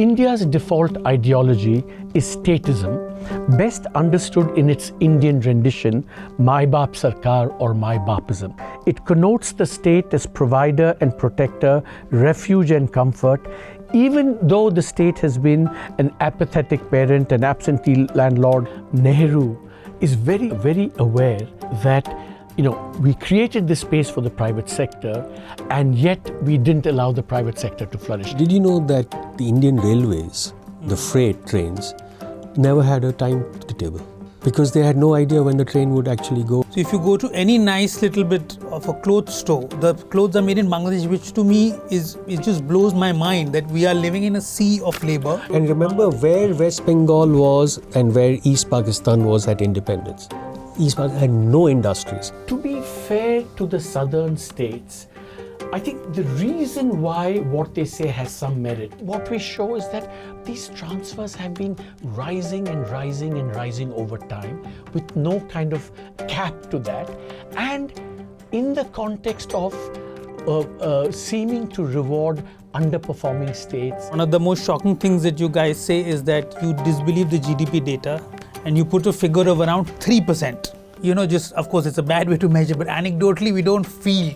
India's default ideology is statism, best understood in its Indian rendition, Mai-Baap Sarkar or Mai-bapism. It connotes the state as provider and protector, refuge and comfort, even though the state has been an apathetic parent, an absentee landlord. Nehru is very, very aware that we created this space for the private sector, and yet we didn't allow the private sector to flourish. Did you know that the Indian railways, the freight trains, never had a timetable? Because they had no idea when the train would actually go. So if you go to any nice little bit of a clothes store, the clothes are made in Bangladesh, which to me it just blows my mind that we are living in a sea of labor. And remember where West Bengal was and where East Pakistan was at independence. East Pakistan had no industries. To be fair to the southern states, I think the reason why what they say has some merit, what we show is that these transfers have been rising and rising and rising over time with no kind of cap to that, and in the context of seeming to reward underperforming states. One of the most shocking things that you guys say is that you disbelieve the GDP data and you put a figure of around 3%. Of course, it's a bad way to measure, but anecdotally, we don't feel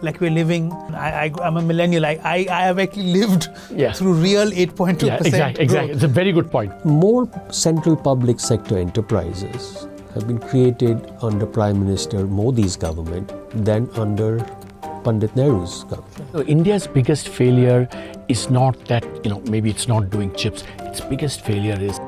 like we're living. I'm a millennial. I have actually lived through real 8.2%. Yeah, exactly. It's a very good point. More central public sector enterprises have been created under Prime Minister Modi's government than under Pandit Nehru's government. So India's biggest failure is not that, maybe it's not doing chips. Its biggest failure is